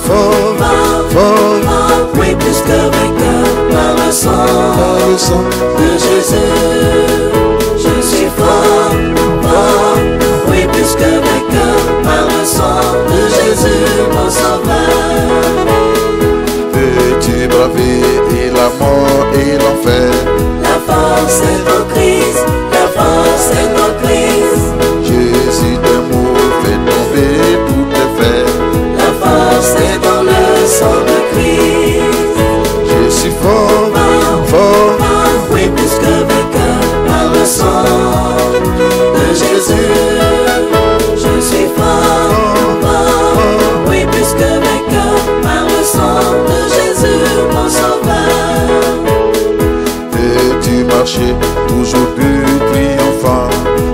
fort, fort, oui, plus que vainqueur par le sang de Jésus. Je suis fort, fort, oui, plus que vainqueur par le sang de Jésus, mon sauveur. Peux-tu braver la mort et l'enfer? La force est en Christ, la force est en Christ. Jésus de mots fait tomber tous tes fers. La force est dans le sang de Christ. Je suis fort, fort, oui, plus que vainqueur par le sang de Jésus. Je suis fort, fort, oui, plus que vainqueur par le sang de Jésus, mon sauveur. peux-tu marcher toujours plus triomphant?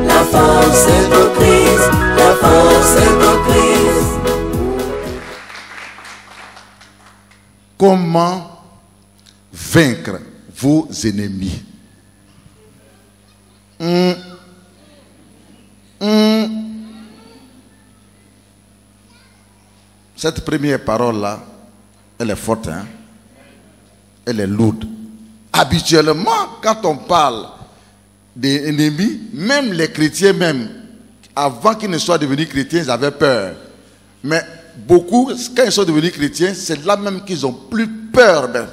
La force est en Christ, la force est en Christ. Comment vaincre vos ennemis? Cette première parole-là, elle est forte, hein? Elle est lourde. Habituellement, quand on parle des ennemis, même les chrétiens, même, avant qu'ils ne soient devenus chrétiens, ils avaient peur. Mais beaucoup, quand ils sont devenus chrétiens, c'est là même qu'ils ont plus peur d'eux.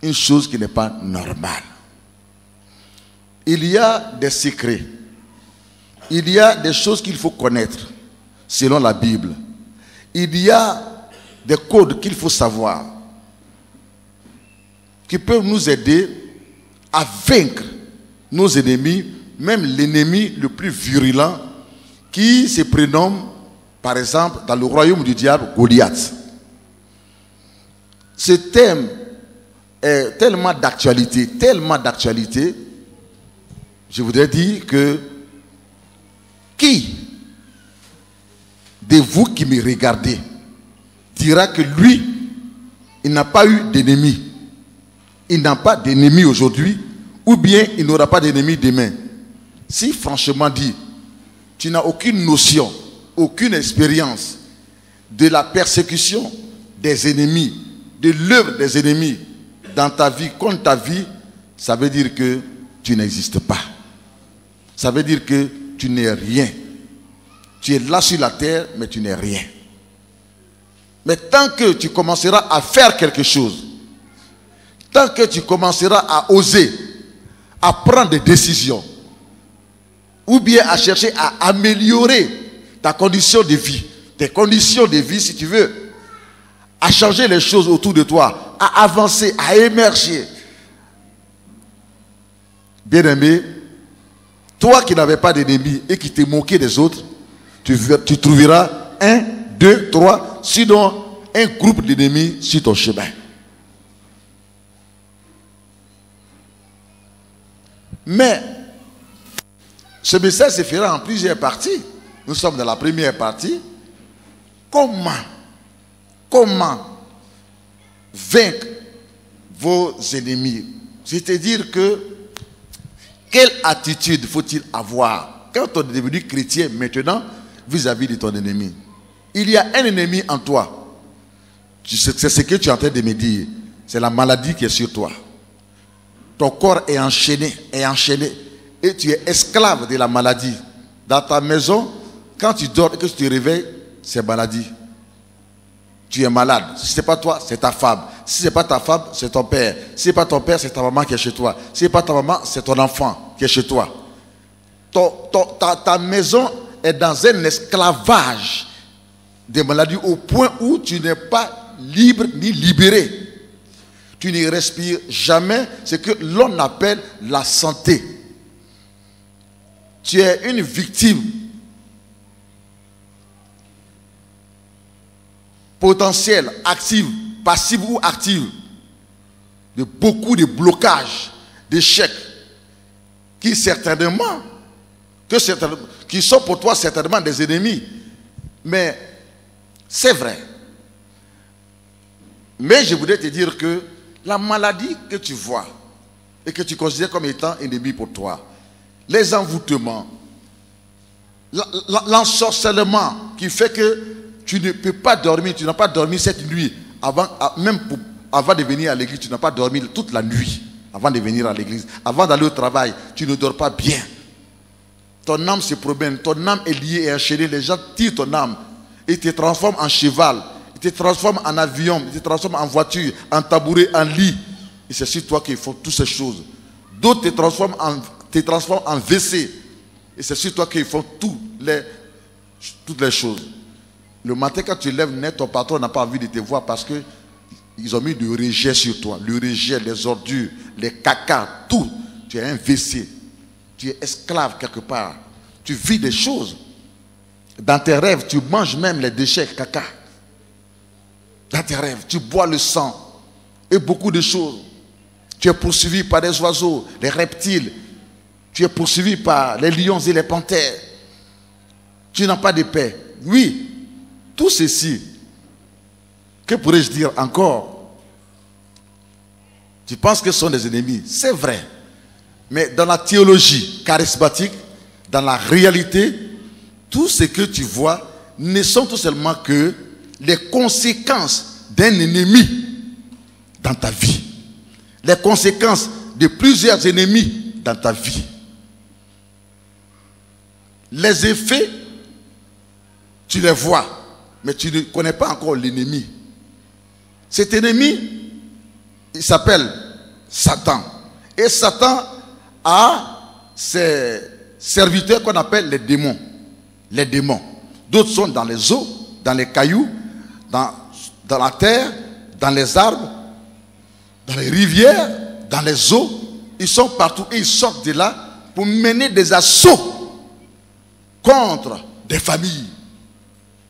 Une chose qui n'est pas normale. Il y a des secrets. Il y a des choses qu'il faut connaître, selon la Bible. Il y a des codes qu'il faut savoir, qui peuvent nous aider à vaincre nos ennemis, même l'ennemi le plus virulent, qui se prénomme, par exemple, dans le royaume du diable, Goliath. Ce thème est tellement d'actualité, je voudrais dire que qui de vous qui me regardez dira que lui, il n'a pas eu d'ennemi, il n'a pas d'ennemi aujourd'hui, ou bien il n'aura pas d'ennemi demain? Si franchement dit, tu n'as aucune notion, aucune expérience de la persécution des ennemis, de l'œuvre des ennemis dans ta vie, contre ta vie, ça veut dire que tu n'existes pas. Ça veut dire que tu n'es rien. Tu es là sur la terre, mais tu n'es rien. Mais tant que tu commenceras à faire quelque chose, tant que tu commenceras à oser, à prendre des décisions, ou bien à chercher à améliorer ta condition de vie, tes conditions de vie si tu veux, à changer les choses autour de toi, à avancer, à émerger. Bien-aimé, toi qui n'avais pas d'ennemis et qui t'es moqué des autres, tu trouveras 1, 2, 3, sinon un groupe d'ennemis sur ton chemin. Mais ce message se fera en plusieurs parties. Nous sommes dans la première partie. Comment vaincre vos ennemis? C'est-à-dire que quelle attitude faut-il avoir quand on est devenu chrétien maintenant vis-à-vis de ton ennemi? Il y a un ennemi en toi. C'est ce que tu es en train de me dire. C'est la maladie qui est sur toi. Ton corps est enchaîné. Et tu es esclave de la maladie. Dans ta maison, quand tu dors et que tu te réveilles, c'est maladie. Tu es malade. Si ce n'est pas toi, c'est ta femme. Si ce n'est pas ta femme, c'est ton père. Si ce n'est pas ton père, c'est ta maman qui est chez toi. Si ce n'est pas ta maman, c'est ton enfant qui est chez toi. Ta maison est dans un esclavage des maladies au point où tu n'es pas libre ni libéré. Tu ne respires jamais ce que l'on appelle la santé. Tu es une victime potentielle, active, passive ou active de beaucoup de blocages, d'échecs qui sont pour toi certainement des ennemis. Mais c'est vrai. Mais je voudrais te dire que la maladie que tu vois et que tu considères comme étant ennemi pour toi, les envoûtements, l'ensorcellement qui fait que tu ne peux pas dormir, tu n'as pas dormi cette nuit. Avant de venir à l'église, tu n'as pas dormi toute la nuit. Avant de venir à l'église, avant d'aller au travail, tu ne dors pas bien. Ton âme se promène, ton âme est liée et enchaînée. Les gens tirent ton âme et te transforment en cheval, ils te transforment en avion, ils te transforment en voiture, en tabouret, en lit. Et c'est sur toi qu'ils font toutes ces choses. D'autres te transforment en WC. Et c'est sur toi qu'ils font toutes les choses. Le matin, quand tu lèves net, ton patron n'a pas envie de te voir parce que ils ont mis du rejet sur toi. Le rejet, les ordures, les cacas, tout. Tu es un WC. Tu es esclave quelque part. Tu vis des choses. Dans tes rêves, tu manges même les déchets caca. Dans tes rêves, tu bois le sang. Et beaucoup de choses. Tu es poursuivi par des oiseaux, les reptiles. Tu es poursuivi par les lions et les panthères. Tu n'as pas de paix. Oui, tout ceci, que pourrais-je dire encore? Tu penses que ce sont des ennemis. C'est vrai. Mais dans la théologie charismatique, dans la réalité, tout ce que tu vois ne sont tout seulement que les conséquences d'un ennemi dans ta vie. Les conséquences de plusieurs ennemis dans ta vie. Les effets, tu les vois, mais tu ne connais pas encore l'ennemi. Cet ennemi, il s'appelle Satan. Et Satan a ses serviteurs qu'on appelle les démons. Les démons. D'autres sont dans les eaux, dans les cailloux, dans la terre, dans les arbres, dans les rivières, dans les eaux. Ils sont partout et ils sortent de là pour mener des assauts contre des familles.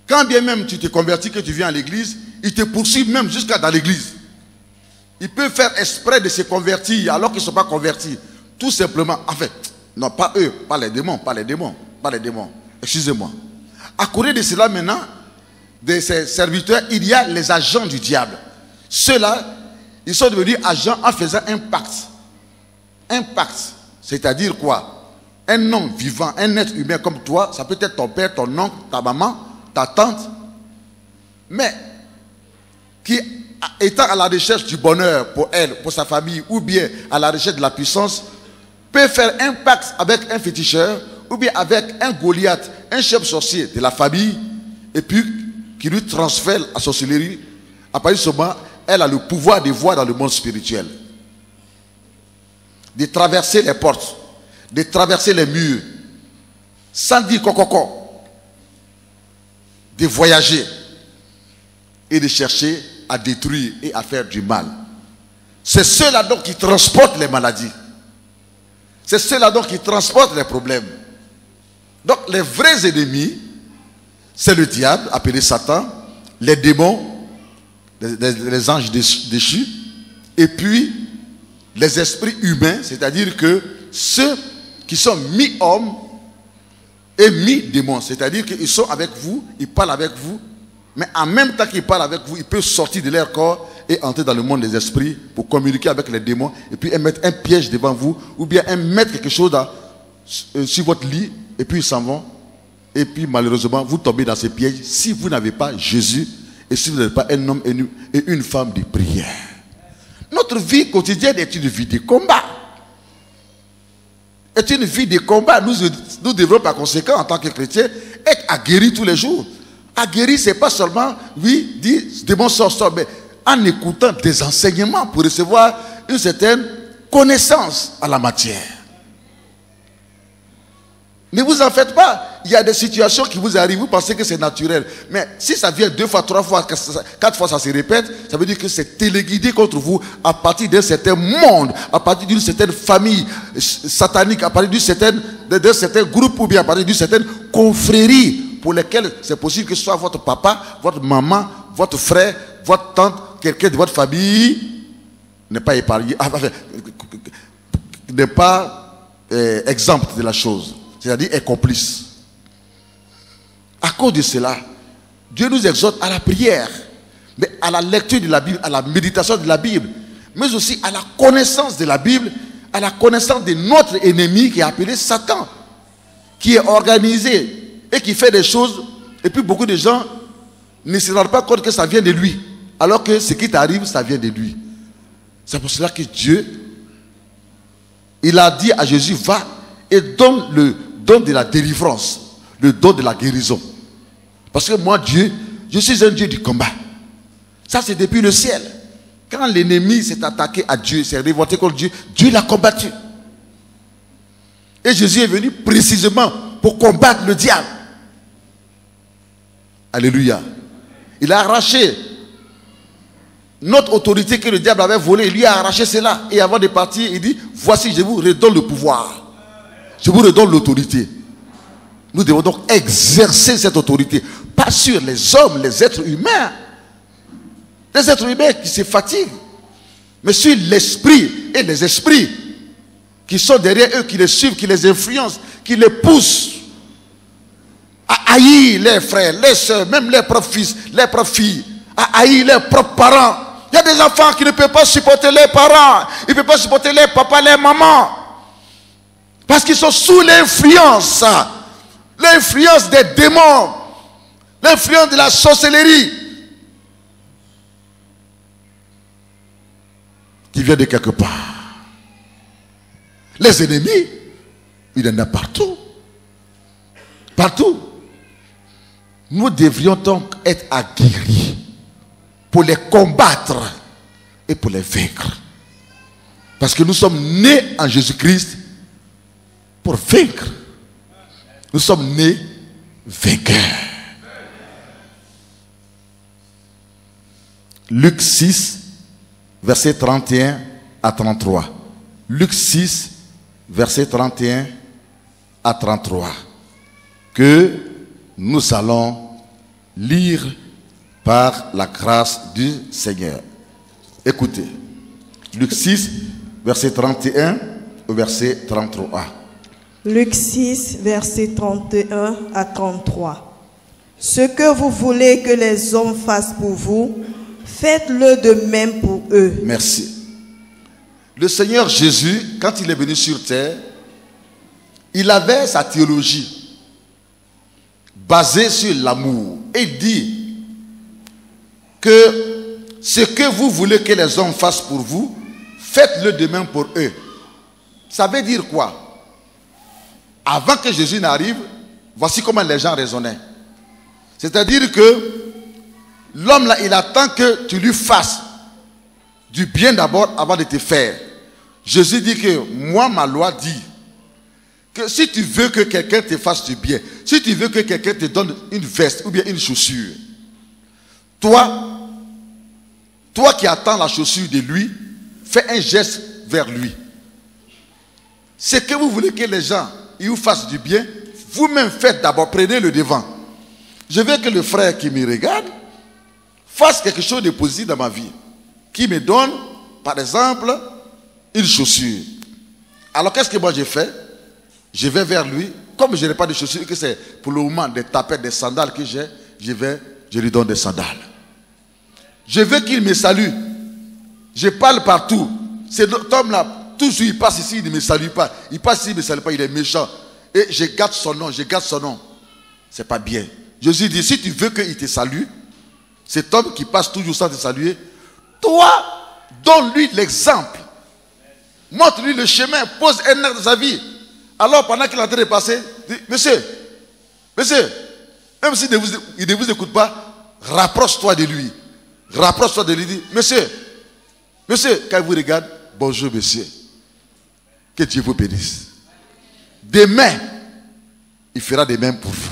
Quand bien même tu te convertis, que tu viens à l'église, ils te poursuivent même jusqu'à dans l'église. Ils peuvent faire exprès de se convertir alors qu'ils ne sont pas convertis. Tout simplement, en fait, non, pas eux, pas les démons, pas les démons, pas les démons. Excusez-moi. À cause de cela maintenant, de ces serviteurs, il y a les agents du diable. Ceux-là, ils sont devenus agents en faisant un pacte. Un pacte, c'est-à-dire quoi? Un homme vivant, un être humain comme toi, ça peut être ton père, ton oncle, ta maman, ta tante, mais qui, étant à la recherche du bonheur pour elle, pour sa famille, ou bien à la recherche de la puissance, peut faire un pacte avec un féticheur, ou bien avec un Goliath, un chef sorcier de la famille, et puis qui lui transfère la sorcellerie. À partir de ce moment, elle a le pouvoir de voir dans le monde spirituel, de traverser les portes, de traverser les murs, sans dire coco, de voyager et de chercher à détruire et à faire du mal. C'est ceux-là donc qui transportent les maladies. C'est ceux-là donc qui transportent les problèmes. Donc les vrais ennemis, c'est le diable, appelé Satan, les démons, les anges déchus, et puis les esprits humains, c'est-à-dire que ceux qui sont mi-hommes et mi-démons, c'est-à-dire qu'ils sont avec vous, ils parlent avec vous, mais en même temps qu'ils parlent avec vous, ils peuvent sortir de leur corps et entrer dans le monde des esprits pour communiquer avec les démons, et puis mettre un piège devant vous, ou bien mettre quelque chose sur votre lit, et puis ils s'en vont, et puis malheureusement vous tombez dans ces pièges si vous n'avez pas Jésus, et si vous n'êtes pas un homme et une femme de prière. Notre vie quotidienne est une vie de combat. Est une vie de combat. Nous devons par conséquent, en tant que chrétiens, être aguerris tous les jours. Aguerris, ce n'est pas seulement, oui, dire démon sort, mais en écoutant des enseignements pour recevoir une certaine connaissance à la matière. Ne vous en faites pas. Il y a des situations qui vous arrivent, vous pensez que c'est naturel. Mais si ça vient 2 fois, 3 fois, 4 fois, ça se répète, ça veut dire que c'est téléguidé contre vous à partir d'un certain monde, à partir d'une certaine famille satanique, à partir d'un certain groupe, ou bien à partir d'une certaine confrérie pour lesquelles c'est possible que ce soit votre papa, votre maman, votre frère, votre tante, quelqu'un de votre famille n'est pas épargné, n'est pas exempt de la chose. C'est-à-dire est complice. À cause de cela, Dieu nous exhorte à la prière, mais à la lecture de la Bible, à la méditation de la Bible, mais aussi à la connaissance de la Bible, à la connaissance de notre ennemi qui est appelé Satan, qui est organisé et qui fait des choses, et puis beaucoup de gens ne se rend pas compte que ça vient de lui. Alors que ce qui t'arrive, ça vient de lui. C'est pour cela que Dieu, il a dit à Jésus, va et donne le don de la délivrance, le don de la guérison. Parce que moi, Dieu, je suis un Dieu du combat. Ça, c'est depuis le ciel. Quand l'ennemi s'est attaqué à Dieu, s'est révolté contre Dieu, Dieu l'a combattu. Et Jésus est venu précisément pour combattre le diable. Alléluia. Il a arraché notre autorité que le diable avait volée. Il lui a arraché cela. Et avant de partir, il dit, voici, je vous redonne le pouvoir. Je vous redonne l'autorité. Nous devons donc exercer cette autorité. Pas sur les hommes, les êtres humains. Les êtres humains qui se fatiguent. Mais sur l'esprit et les esprits qui sont derrière eux, qui les suivent, qui les influencent, qui les poussent à haïr les frères, les soeurs, même les propres fils, les propres filles, à haïr leurs propres parents. Il y a des enfants qui ne peuvent pas supporter leurs parents. Ils ne peuvent pas supporter leurs papas, leurs mamans. Parce qu'ils sont sous l'influence. L'influence des démons. L'influence de la sorcellerie. Qui vient de quelque part. Les ennemis, il y en a partout. Partout. Nous devrions donc être aguerris pour les combattre et pour les vaincre. Parce que nous sommes nés en Jésus-Christ pour vaincre. Nous sommes nés vainqueurs. Luc 6, versets 31 à 33. Luc 6, versets 31 à 33. Que nous allons lire par la grâce du Seigneur. Écoutez. Luc 6, verset 31 au verset 33. Luc 6, verset 31 à 33. Ce que vous voulez que les hommes fassent pour vous, faites-le de même pour eux. Merci. Le Seigneur Jésus, quand il est venu sur terre, il avait sa théologie basée sur l'amour. Et il dit que ce que vous voulez que les hommes fassent pour vous, faites-le de même pour eux. Ça veut dire quoi? Avant que Jésus n'arrive, voici comment les gens raisonnaient. C'est-à-dire que l'homme là, il attend que tu lui fasses du bien d'abord avant de te faire. Jésus dit que moi, ma loi dit que si tu veux que quelqu'un te fasse du bien, si tu veux que quelqu'un te donne une veste ou bien une chaussure, toi qui attends la chaussure de lui, fais un geste vers lui. C'est que vous voulez que les gens ils vous fassent du bien, vous-même faites d'abord, prenez le devant. Je veux que le frère qui me regarde fasse quelque chose de positif dans ma vie. Qui me donne, par exemple, une chaussure. Alors qu'est-ce que moi j'ai fait? Je vais vers lui. Comme je n'ai pas de chaussures, et que c'est pour le moment des tapettes, des sandales que j'ai, je lui donne des sandales. Je veux qu'il me salue. Je parle partout. Cet homme-là, toujours il passe ici, il ne me salue pas. Il passe ici, il ne me salue pas, il est méchant. Et je garde son nom, je garde son nom. C'est pas bien. Jésus dit, si tu veux qu'il te salue, cet homme qui passe toujours sans te saluer, toi, donne-lui l'exemple. Montre-lui le chemin, pose un air de sa vie. Alors pendant qu'il est en train de passer, dit, monsieur, même s'il ne vous écoute pas, rapproche-toi de lui. Rapproche-toi de lui, dit, monsieur, quand il vous regarde, bonjour monsieur. Que Dieu vous bénisse. Demain, il fera de même pour vous.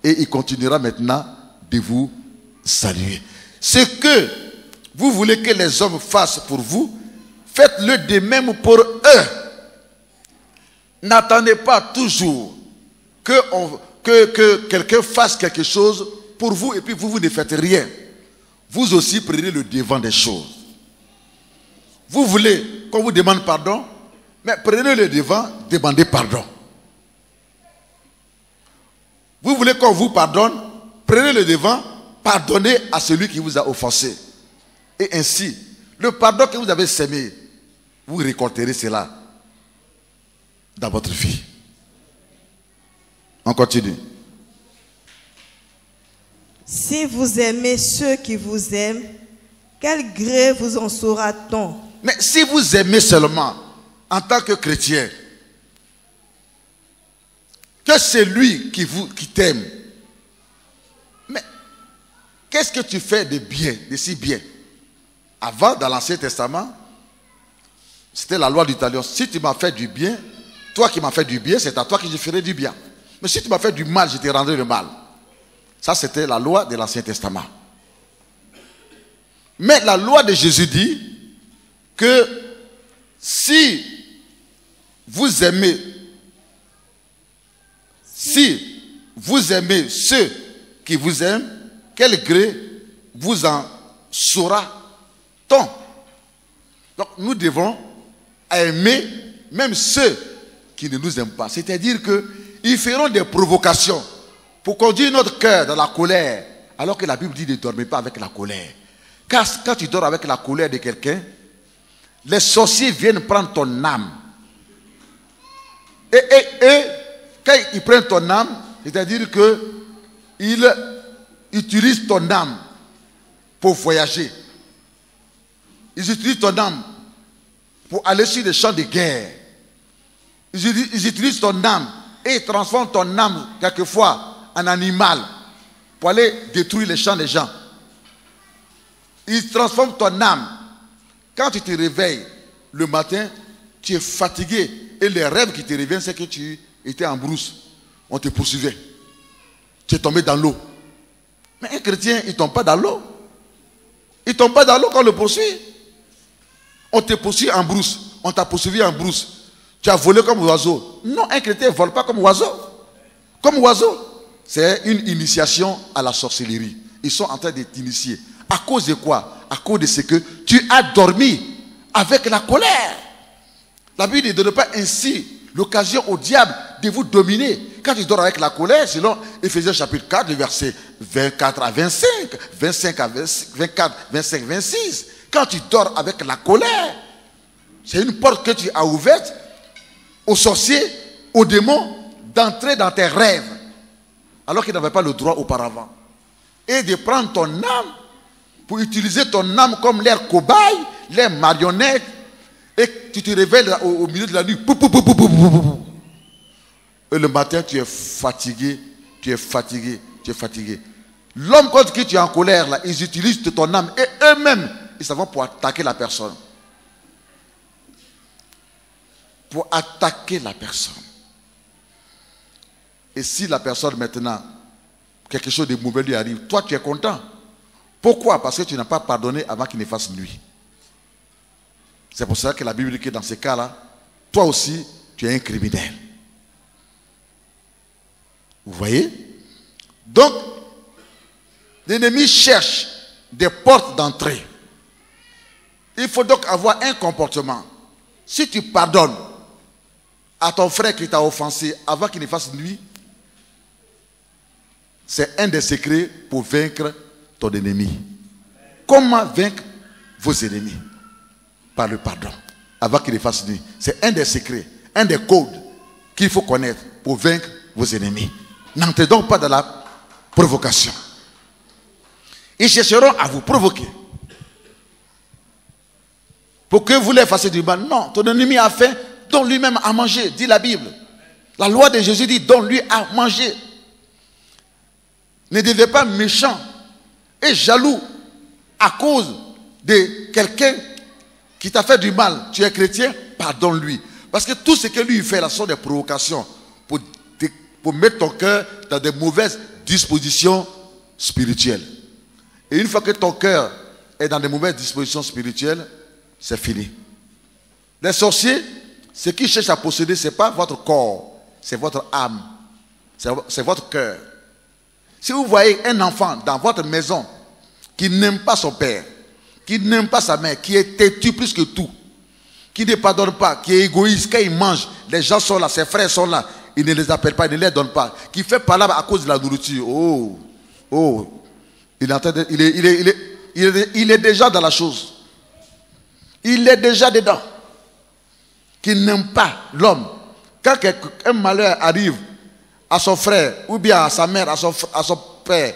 Et il continuera maintenant de vous saluer. Ce que vous voulez que les hommes fassent pour vous, faites-le de même pour eux. N'attendez pas toujours que quelqu'un fasse quelque chose pour vous et puis vous ne faites rien. Vous aussi prenez le devant des choses. Vous voulez qu'on vous demande pardon, mais prenez le devant, demandez pardon. Vous voulez qu'on vous pardonne, prenez le devant, pardonnez à celui qui vous a offensé. Et ainsi, le pardon que vous avez sémé, vous récolterez cela dans votre vie. On continue. Si vous aimez ceux qui vous aiment, quel gré vous en saura-t-on? Mais si vous aimez seulement, en tant que chrétien, que c'est lui qui t'aime, mais qu'est-ce que tu fais de bien, de si bien? Avant, dans l'Ancien Testament, c'était la loi du talion. Si tu m'as fait du bien, toi qui m'as fait du bien, c'est à toi que je ferai du bien. Mais si tu m'as fait du mal, je te rendrai le mal. Ça, c'était la loi de l'Ancien Testament. Mais la loi de Jésus dit que si vous aimez ceux qui vous aiment, quel gré vous en saura-t-on? Donc nous devons aimer même ceux qui ne nous aiment pas. C'est-à-dire qu'ils feront des provocations pour conduire notre cœur dans la colère, alors que la Bible dit ne dormez pas avec la colère. Car quand tu dors avec la colère de quelqu'un, les sorciers viennent prendre ton âme. Et quand ils prennent ton âme, c'est-à-dire qu'ils utilisent ton âme pour voyager. Ils utilisent ton âme pour aller sur les champs de guerre. Ils utilisent ton âme et ils transforment ton âme quelquefois en animal pour aller détruire les champs des gens. Ils transforment ton âme. Quand tu te réveilles le matin, tu es fatigué et les rêves qui te reviennent, c'est que tu étais en brousse. On te poursuivait. Tu es tombé dans l'eau. Mais un chrétien, il ne tombe pas dans l'eau. Il ne tombe pas dans l'eau quand on le poursuit. On te poursuit en brousse. On t'a poursuivi en brousse. Tu as volé comme oiseau. Non, un chrétien ne vole pas comme oiseau. Comme oiseau. C'est une initiation à la sorcellerie. Ils sont en train de t'initier. À cause de quoi? À cause de ce que tu as dormi avec la colère. La Bible ne donne pas ainsi l'occasion au diable de vous dominer. Quand tu dors avec la colère, selon Éphésiens chapitre 4, le verset 24 à 25, 25 à 24, 25, 26. Quand tu dors avec la colère, c'est une porte que tu as ouverte aux sorciers, aux démons, d'entrer dans tes rêves, alors qu'ils n'avaient pas le droit auparavant. Et de prendre ton âme, pour utiliser ton âme comme l'air cobaye, l'air marionnette, et tu te réveilles au milieu de la nuit. Et le matin, tu es fatigué, tu es fatigué, tu es fatigué. L'homme contre qui tu es en colère, là, ils utilisent ton âme et eux-mêmes, ils savent pour attaquer la personne. Pour attaquer la personne. Et si la personne maintenant, quelque chose de mauvais lui arrive, toi tu es content. Pourquoi? Parce que tu n'as pas pardonné avant qu'il ne fasse nuit. C'est pour ça que la Bible dit que dans ces cas-là, toi aussi, tu es un criminel. Vous voyez? Donc, l'ennemi cherche des portes d'entrée. Il faut donc avoir un comportement. Si tu pardonnes à ton frère qui t'a offensé avant qu'il ne fasse nuit, c'est un des secrets pour vaincre ton ennemi. Comment vaincre vos ennemis? Par le pardon, avant qu'il ne fasse nuit. C'est un des secrets, un des codes qu'il faut connaître pour vaincre vos ennemis. N'entrez donc pas dans la provocation. Ils chercheront à vous provoquer pour que vous les fassiez du mal. Non, ton ennemi a faim, donne lui-même à manger, dit la Bible. La loi de Jésus dit, donne-lui à manger. Ne devenez pas méchant et jaloux à cause de quelqu'un qui t'a fait du mal. Tu es chrétien, pardonne-lui. Parce que tout ce que lui fait là sont des provocations pour mettre ton cœur dans de mauvaises dispositions spirituelles. Et une fois que ton cœur est dans de mauvaises dispositions spirituelles, c'est fini. Les sorciers, ce qu'ils cherchent à posséder, ce n'est pas votre corps, c'est votre âme, c'est votre cœur. Si vous voyez un enfant dans votre maison qui n'aime pas son père, qui n'aime pas sa mère, qui est têtu plus que tout, qui ne pardonne pas, qui est égoïste, quand il mange, les gens sont là, ses frères sont là, il ne les appelle pas, il ne les donne pas, qui fait palabre à cause de la nourriture, il est déjà dans la chose. Il est déjà dedans. Qui n'aime pas l'homme. Quand un malheur arrive à son frère, ou bien à sa mère, à son père,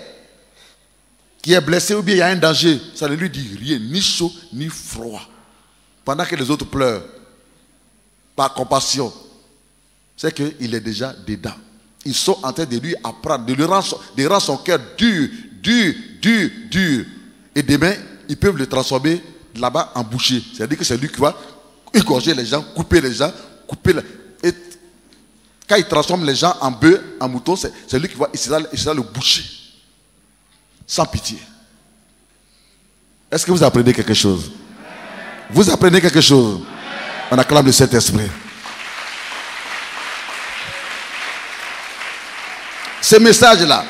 qui est blessé ou bien il y a un danger, ça ne lui dit rien, ni chaud, ni froid. Pendant que les autres pleurent, par compassion, c'est qu'il est déjà dedans. Ils sont en train de lui apprendre, de rendre son cœur dur. Et demain, ils peuvent le transformer là-bas en boucher. C'est-à-dire que c'est lui qui va égorger les gens, couper les gens, Et quand il transforme les gens en bœufs, en moutons, c'est lui qui va, il sera le boucher. Sans pitié. Est-ce que vous apprenez quelque chose? Vous apprenez quelque chose? On acclame le Saint-Esprit. Ce message-là,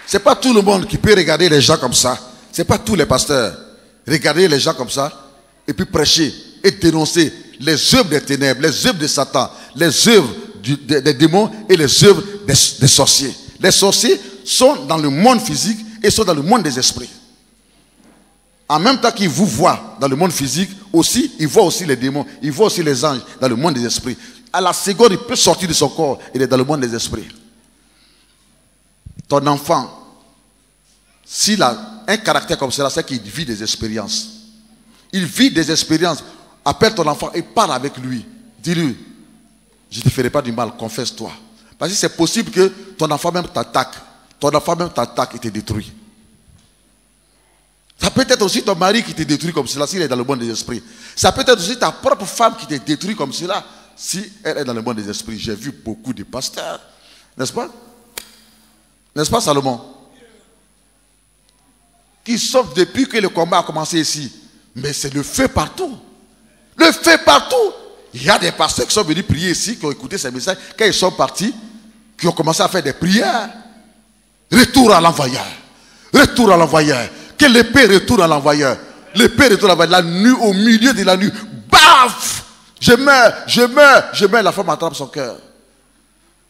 ce n'est pas tout le monde qui peut regarder les gens comme ça. Ce n'est pas tous les pasteurs. Regarder les gens comme ça et puis prêcher et dénoncer les œuvres des ténèbres, les œuvres de Satan, les œuvres des démons et les œuvres des sorciers. Les sorciers sont dans le monde physique et sont dans le monde des esprits. En même temps qu'ils vous voient dans le monde physique, aussi, ils voient aussi les démons, ils voient aussi les anges dans le monde des esprits. À la seconde, il peut sortir de son corps, il est dans le monde des esprits. Ton enfant, s'il a un caractère comme cela, c'est qu'il vit des expériences. Il vit des expériences. Appelle ton enfant et parle avec lui. Dis-lui, je ne te ferai pas du mal, confesse-toi. Parce que c'est possible que ton enfant même t'attaque. Ton enfant même t'attaque et te détruit. Ça peut être aussi ton mari qui te détruit comme cela, s'il est dans le monde des esprits. Ça peut être aussi ta propre femme qui te détruit comme cela, si elle est dans le monde des esprits. J'ai vu beaucoup de pasteurs, n'est-ce pas? N'est-ce pas, Salomon? Qui sauvent depuis que le combat a commencé ici. Mais c'est le feu partout. Le feu partout. Il y a des pasteurs qui sont venus prier ici, qui ont écouté ces messages. Quand ils sont partis, qui ont commencé à faire des prières. Retour à l'envoyeur. Retour à l'envoyeur. Que l'épée retourne à l'envoyeur. L'épée retourne à l'envoyeur. La nuit, au milieu de la nuit. Baf! Je meurs. La femme attrape son cœur.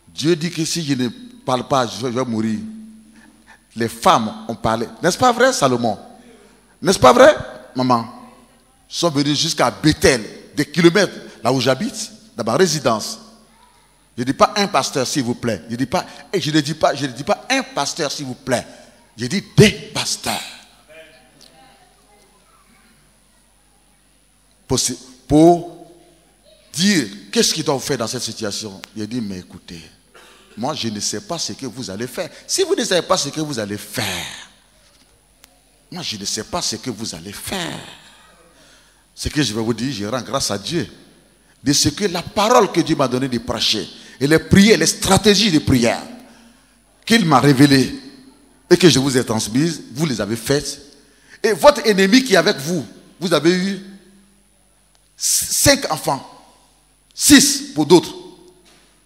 Dieu dit que si je ne parle pas, je vais mourir. Les femmes ont parlé. N'est-ce pas vrai, Salomon? N'est-ce pas vrai, maman? Ils sont venus jusqu'à Bethel, des kilomètres, là où j'habite, dans ma résidence. Je ne dis pas un pasteur, s'il vous plaît. Je ne dis pas un pasteur, s'il vous plaît. Je dis des pasteurs. Pour dire qu'est-ce qu'ils doivent faire dans cette situation. Il a dit, mais écoutez, moi je ne sais pas ce que vous allez faire. Si vous ne savez pas ce que vous allez faire, moi je ne sais pas ce que vous allez faire. Ce que je vais vous dire, je rends grâce à Dieu de ce que la parole que Dieu m'a donnée de prêcher et les prières, les stratégies de prière qu'il m'a révélées et que je vous ai transmises, vous les avez faites. Et votre ennemi qui est avec vous, vous avez eu 5 enfants, 6 pour d'autres.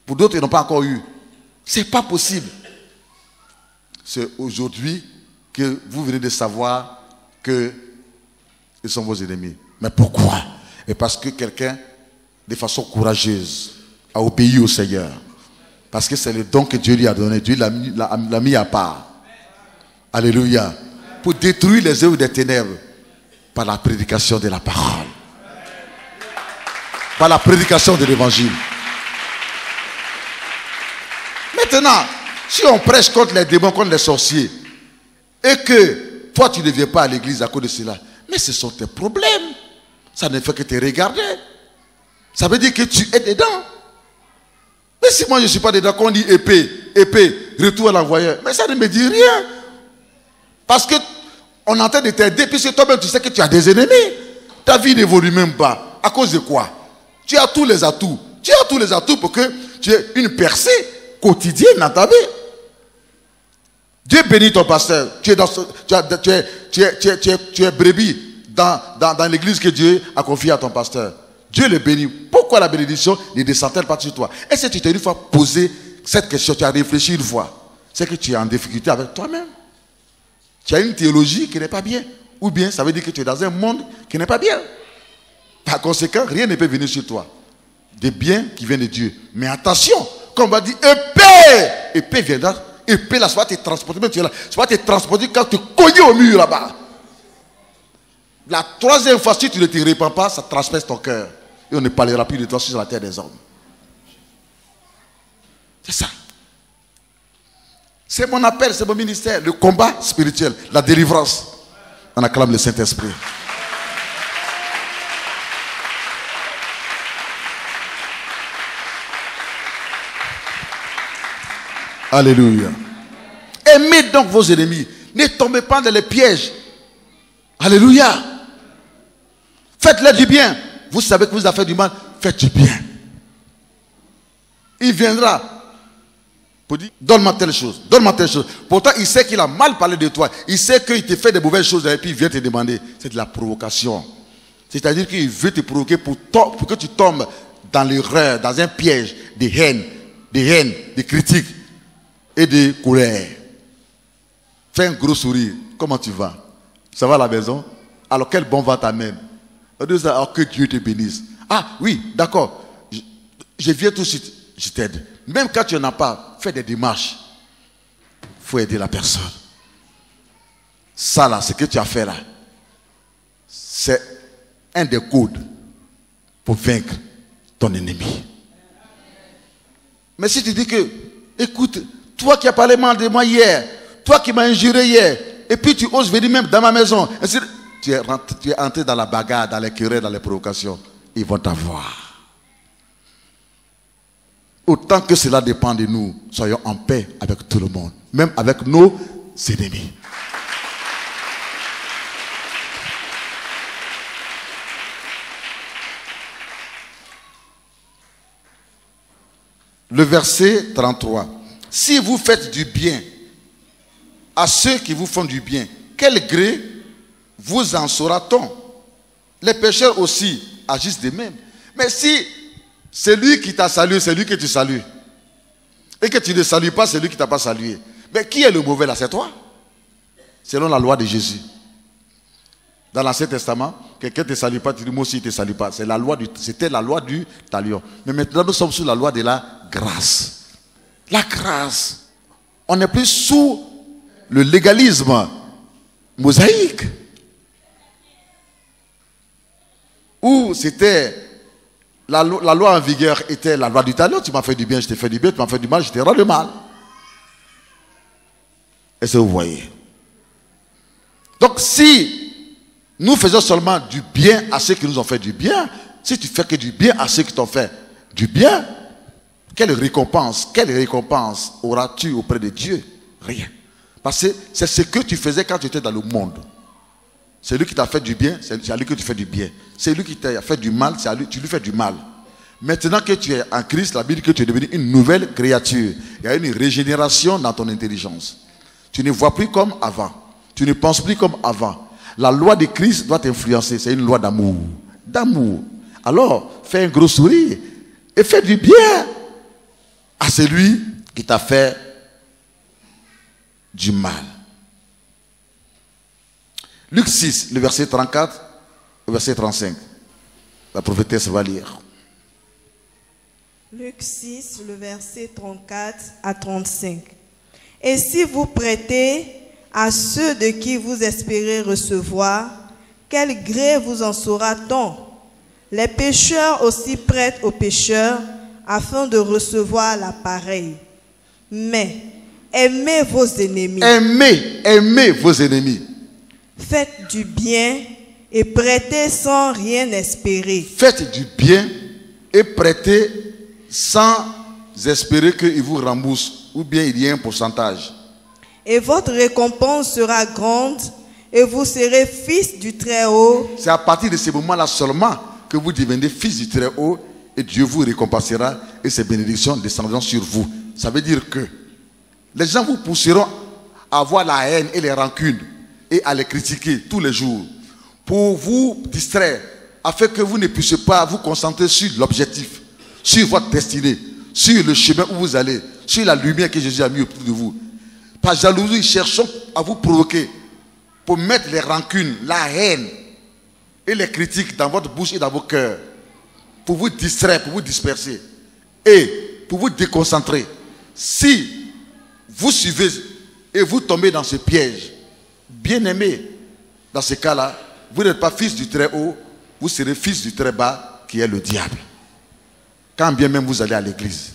Pour d'autres, ils n'ont pas encore eu. C'est pas possible. C'est aujourd'hui que vous venez de savoir que ils sont vos ennemis. Mais pourquoi? Et parce que quelqu'un, de façon courageuse, a obéi au Seigneur. Parce que c'est le don que Dieu lui a donné. Dieu l'a mis à part. Alléluia. Pour détruire les œuvres des ténèbres par la prédication de la parole. Par la prédication de l'évangile. Maintenant, si on prêche contre les démons, contre les sorciers, et que toi tu ne viens pas à l'église à cause de cela, mais ce sont tes problèmes. Ça ne fait que te regarder. Ça veut dire que tu es dedans. Mais si moi je ne suis pas dedans, qu'on dit épée, retour à l'envoyeur, mais ça ne me dit rien. Parce que on est en train de t'aider, puisque toi-même tu sais que tu as des ennemis. Ta vie n'évolue même pas. À cause de quoi? Tu as tous les atouts. Tu as tous les atouts pour que tu aies une percée quotidienne dans ta vie. Dieu bénit ton pasteur. Tu es brebis dans l'église que Dieu a confiée à ton pasteur. Dieu le bénit. Pourquoi la bénédiction ne descend-elle pas sur toi? Est-ce que tu t'es une fois posé cette question, tu as réfléchi une fois? C'est que tu es en difficulté avec toi-même. Tu as une théologie qui n'est pas bien. Ou bien ça veut dire que tu es dans un monde qui n'est pas bien. Par conséquent, rien ne peut venir sur toi. Des biens qui viennent de Dieu. Mais attention, quand on va dire épée viendra, épée là, ça va te transporter, même tu es là, ça va te transporter quand tu cognes au mur là-bas. La troisième fois, si tu ne te répands pas, ça transperce ton cœur. Et on ne parlera plus de toi sur la terre des hommes. C'est ça. C'est mon appel, c'est mon ministère. Le combat spirituel, la délivrance. On acclame le Saint-Esprit. Alléluia. Aimez donc vos ennemis. Ne tombez pas dans les pièges. Alléluia. Faites-leur du bien. Vous savez que vous avez fait du mal. Faites du bien. Il viendra pour dire, donne-moi telle chose. Donne-moi telle chose. Pourtant, il sait qu'il a mal parlé de toi. Il sait qu'il te fait des mauvaises choses et puis il vient te demander. C'est de la provocation. C'est-à-dire qu'il veut te provoquer pour que tu tombes dans l'erreur, dans un piège de haine, de critique et de colère. Fais un gros sourire. Comment tu vas? Ça va à la maison? Alors quel bon vent t'amène? Alors que Dieu te bénisse. Ah oui, d'accord. Je viens tout de suite. Je t'aide. Même quand tu n'en as pas, fais des démarches. Il faut aider la personne. Ça là, ce que tu as fait là, c'est un des codes pour vaincre ton ennemi. Mais si tu dis que, écoute, toi qui as parlé mal de moi hier, toi qui m'as injuré hier, et puis tu oses venir même dans ma maison, tu es entré dans la bagarre, dans les querelles, dans les provocations, ils vont t'avoir. Autant que cela dépend de nous, soyons en paix avec tout le monde, même avec nos ennemis. Le verset 33. Si vous faites du bien à ceux qui vous font du bien, quel gré vous en saura-t-on? Les pécheurs aussi agissent de même. Mais si c'est lui qui t'a salué, c'est lui que tu salues, et que tu ne salues pas, c'est lui qui ne t'a pas salué, mais qui est le mauvais là? C'est toi. Selon la loi de Jésus. Dans l'Ancien Testament, quelqu'un ne te salue pas, tu dis moi aussi il ne te salue pas. C'était la loi du talion. Mais maintenant nous sommes sous la loi de la grâce. La grâce. On n'est plus sous le légalisme mosaïque. Où c'était la loi en vigueur était la loi du talion. Tu m'as fait du bien, je t'ai fait du bien, tu m'as fait du mal, je t'ai rendu mal. Est-ce que vous voyez? Donc si nous faisons seulement du bien à ceux qui nous ont fait du bien, si tu fais que du bien à ceux qui t'ont fait du bien, quelle récompense auras-tu auprès de Dieu? Rien. Parce que c'est ce que tu faisais quand tu étais dans le monde. C'est lui qui t'a fait du bien, c'est à lui que tu fais du bien. C'est lui qui t'a fait du mal, c'est à lui, tu lui fais du mal. Maintenant que tu es en Christ, la Bible dit que tu es devenu une nouvelle créature. Il y a une régénération dans ton intelligence. Tu ne vois plus comme avant. Tu ne penses plus comme avant. La loi de Christ doit t'influencer. C'est une loi d'amour. D'amour. Alors, fais un gros sourire et fais du bien à celui qui t'a fait du mal. Luc 6, le verset 34, le verset 35. La prophétesse va lire. Luc 6, le verset 34 à 35. Et si vous prêtez à ceux de qui vous espérez recevoir, quel gré vous en saura-t-on? Les pécheurs aussi prêtent aux pécheurs afin de recevoir la pareille. Mais aimez vos ennemis. Aimez vos ennemis. Faites du bien et prêtez sans rien espérer. Faites du bien et prêtez sans espérer qu'il vous rembourse ou bien il y ait un pourcentage. Et votre récompense sera grande et vous serez fils du Très-Haut. C'est à partir de ce moment-là seulement que vous devenez fils du Très-Haut et Dieu vous récompensera et ses bénédictions descendront sur vous. Ça veut dire que les gens vous pousseront à avoir la haine et les rancunes et à les critiquer tous les jours pour vous distraire afin que vous ne puissiez pas vous concentrer sur l'objectif, sur votre destinée, sur le chemin où vous allez, sur la lumière que Jésus a mis autour de vous. Par jalousie, cherchons à vous provoquer pour mettre les rancunes, la haine et les critiques dans votre bouche et dans vos cœurs, pour vous distraire, pour vous disperser et pour vous déconcentrer. Si vous suivez et vous tombez dans ce piège, bien aimé, dans ce cas-là, vous n'êtes pas fils du Très-Haut, vous serez fils du Très-Bas, qui est le diable. Quand bien même vous allez à l'église.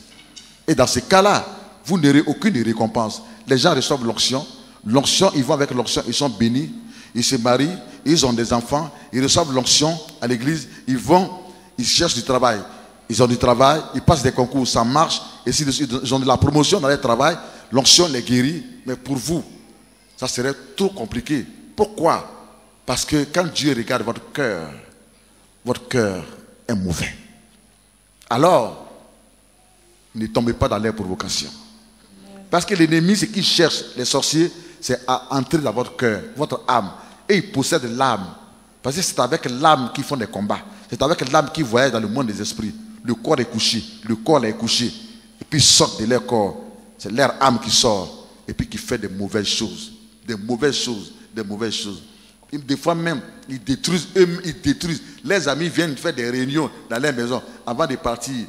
Et dans ce cas-là, vous n'aurez aucune récompense. les gens reçoivent l'onction. L'onction, ils vont avec l'onction, ils sont bénis. Ils se marient, ils ont des enfants, ils reçoivent l'onction à l'église. Ils vont, ils cherchent du travail. Ils ont du travail, ils passent des concours, ça marche. Et si ils ont de la promotion dans leur travail, l'onction les guérit. Mais pour vous, ça serait trop compliqué. Pourquoi? Parce que quand Dieu regarde votre cœur est mauvais. Alors, ne tombez pas dans leurs provocations. Parce que l'ennemi, ce qu'il cherche, les sorciers, c'est à entrer dans votre cœur, votre âme. Et ils possèdent l'âme. Parce que c'est avec l'âme qu'ils font des combats. C'est avec l'âme qu'ils voyagent dans le monde des esprits. Le corps est couché. Le corps est couché. Et puis ils sortent de leur corps. C'est leur âme qui sort. Et puis qui fait des mauvaises choses. Des mauvaises choses. Des mauvaises choses. Et des fois même, ils détruisent eux-mêmes. Ils détruisent. Les amis viennent faire des réunions dans leur maison avant de partir.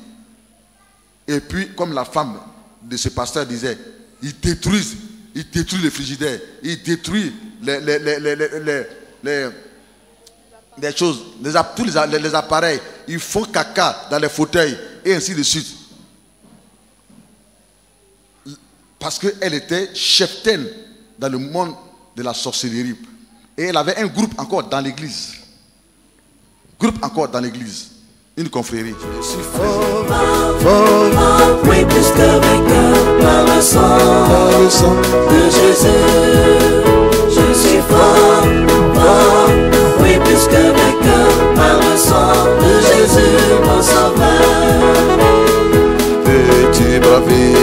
Et puis, comme la femme de ce pasteur disait, ils détruisent les frigidaires, ils détruisent les choses, tous les appareils, ils font caca dans les fauteuils, et ainsi de suite. Parce qu'elle était cheftaine dans le monde de la sorcellerie. Et elle avait un groupe encore dans l'église. Une confrérie. Je suis fort, oui, plus que vainqueur par le sang de Jésus. Je suis fort, oui, plus que vainqueur par le sang de Jésus, mon sauveur. Peux-tu braver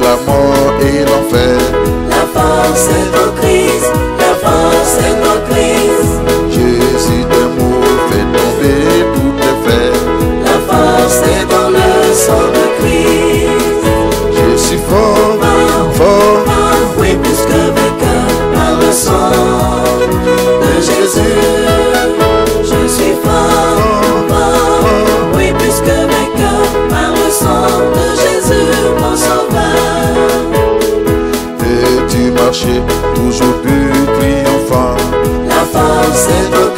la mort et l'enfer? La force est en Christ, la force est en Christ. Jésus d'amour fait tomber toutes les fers. La force est dans le sang de Christ. Je suis fort, oui, plus que vainqueur par le sang de Jésus. Je suis fort, oui, plus que vainqueur par le sang de Jésus, mon sauveur. Peux-tu marcher toujours plus triomphant? La force est dans